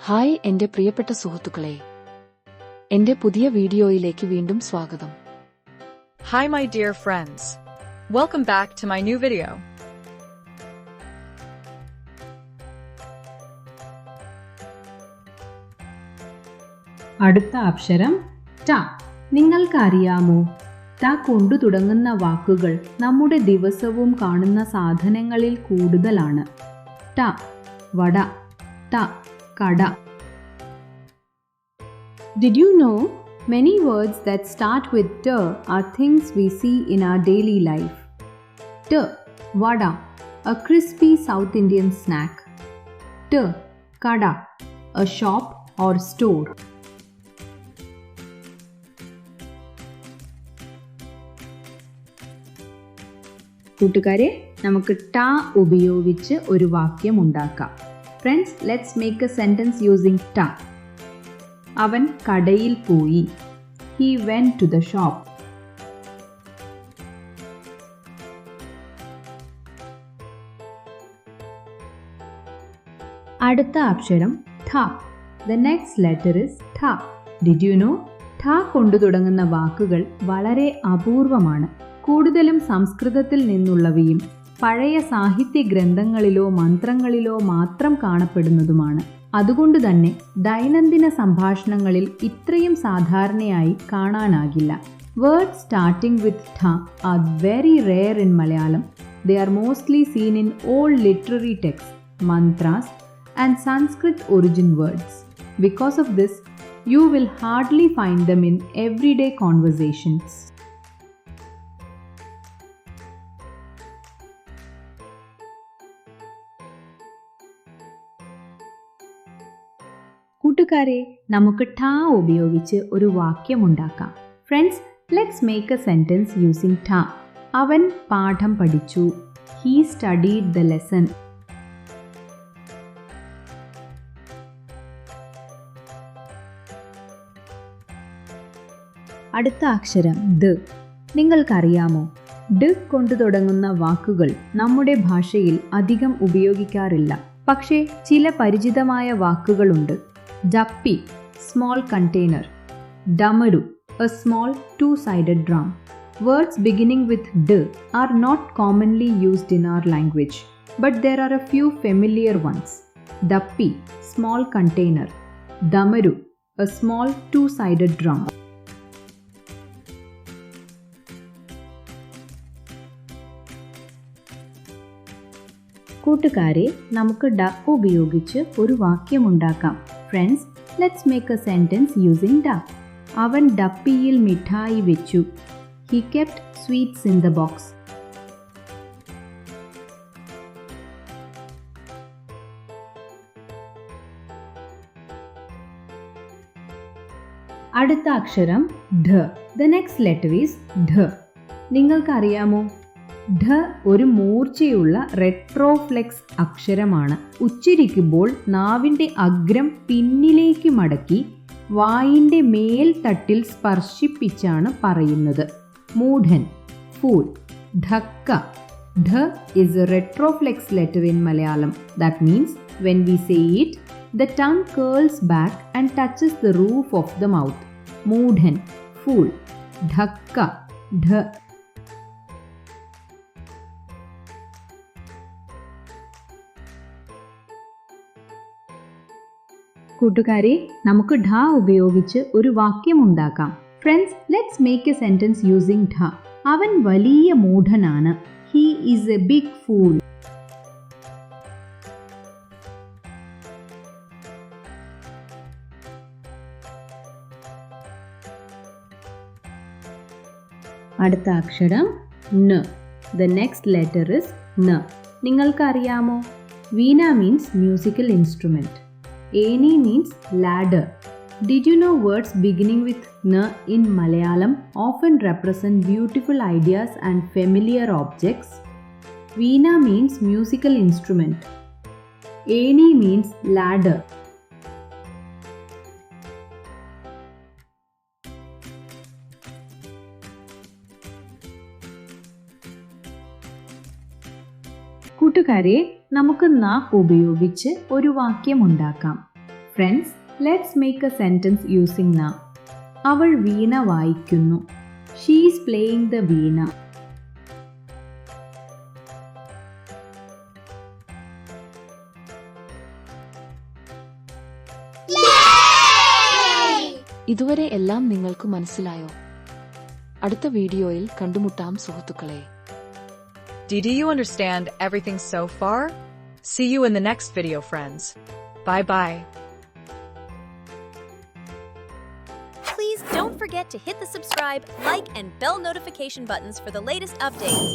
Hi എന്റെ പ്രിയപ്പെട്ട സുഹൃത്തുക്കളെ, എന്റെ പുതിയ വീഡിയോയിലേക്ക് വീണ്ടും സ്വാഗതം. Hi my dear friends. Welcome back to my new video. അടുത്ത അക്ഷരം ട. നിങ്ങൾക്കറിയാമോ, ട കൊണ്ടു തുടങ്ങുന്ന വാക്കുകൾ നമ്മുടെ ദിവസവും കാണുന്ന സാധനങ്ങളിൽ കൂടുതലാണ്. ട വട, ട കട. Did you know many words that start with t are things we see in our daily life? T vada, a crispy South Indian snack. T kada, a shop or store. കൂട്ടുകാരെ, നമുക്ക് ട ഉപയോഗിച്ച് ഒരു വാക്യം ഉണ്ടാക്കാം. Friends, let's make a sentence using ട. അവൻ കടയിൽ പോയി. He went to the shop. അടുത്ത അക്ഷരം ഥ. The next letter is ഥ. Did you know? ഥ കൊണ്ടു തുടങ്ങുന്ന വാക്കുകൾ വളരെ അപൂർവമാണ്. കൂടുതലും സംസ്കൃതത്തിൽ നിന്നുള്ളവയും പഴയ സാഹിത്യ ഗ്രന്ഥങ്ങളിലോ മന്ത്രങ്ങളിലോ മാത്രം കാണപ്പെടുന്നതുമാണ്. അതുകൊണ്ട് തന്നെ ദൈനംദിന സംഭാഷണങ്ങളിൽ ഇത്രയും സാധാരണയായി കാണാനാകില്ല. Words starting with tha are very rare in Malayalam. They are mostly seen in old literary texts, mantras, and Sanskrit origin words. Because of this, you will hardly find them in everyday conversations. കൂട്ടുകാരെ, നമുക്ക് ട ഉപയോഗിച്ച് ഒരു വാക്യം ഉണ്ടാക്കാം. Friends, let's make a sentence using ട. അവൻ പാഠം പഠിച്ചു. He studied the lesson. അടുത്ത അക്ഷരം ദ. നിങ്ങൾക്കറിയാമോ, ഡ കൊണ്ടു തുടങ്ങുന്ന വാക്കുകൾ നമ്മുടെ ഭാഷയിൽ അധികം ഉപയോഗിക്കാറില്ല. പക്ഷേ ചില പരിചിതമായ വാക്കുകളുണ്ട്. ഡപ്പി, small container. Damaru, a small two-sided drum. Words beginning with d are not commonly used in our language, but there are a few familiar ones. Dappi, small container. Damaru, a small two-sided drum. കൂട്ടുകാരെ, നമുക്ക് ഡ ഉപയോഗിച്ച് ഒരു വാക്യം ഉണ്ടാക്കാം. Friends, let's make a sentence using ഡ. അവൻ ഡപ്പിയിൽ മിഠായി വെച്ചു. He kept sweets in the box. അടുത്ത അക്ഷരം ധ. The next letter is ധ. നിങ്ങൾക്കറിയാമോ, ധ ഒരു മൂർച്ചയുള്ള റെട്രോഫ്ലെക്സ് അക്ഷരമാണ്. ഉച്ചരിക്കുമ്പോൾ നാവിൻ്റെ അഗ്രം പിന്നിലേക്ക് മടക്കി വായിൻ്റെ മേൽത്തട്ടിൽ സ്പർശിപ്പിച്ചാണ് പറയുന്നത്. മൂഢൻ, ഫൂൾ. ധക്ക. ധ is a retroflex letter in Malayalam. That means when we say it, the tongue curls back and touches the roof of the mouth. മൂഢൻ, fool. Dhaka, ധ. കൂട്ടുകാരെ, നമുക്ക് ഢ ഉപയോഗിച്ച് ഒരു വാക്യം ഉണ്ടാക്കാം. Friends, let's make a sentence using ഢ. അവൻ വലിയ മൂഢനാണ്. He is a big fool. അടുത്ത അക്ഷരം ന. The next letter is ന. നിങ്ങൾക്കറിയാമോ, വീണ means musical instrument. Eni means ladder. Did you know words beginning with na in Malayalam often represent beautiful ideas and familiar objects? Veena means musical instrument. Eni means ladder. കൂട്ടുകാരെ, നമുക്ക് ന ഉപയോഗിച്ച് ഒരു വാക്യം ഉണ്ടാക്കാം. Friends, let's make a sentence using na. അവൾ വീണ വായിക്കുന്നു. She is playing the veena. ഇതുവരെ എല്ലാം നിങ്ങൾക്ക് മനസ്സിലായോ? അടുത്ത വീഡിയോയിൽ കണ്ടുമുട്ടാം സുഹൃത്തുക്കളെ. Did you understand everything so far? See you in the next video, friends. Bye bye. Please don't forget to hit the subscribe, like, and bell notification buttons for the latest updates.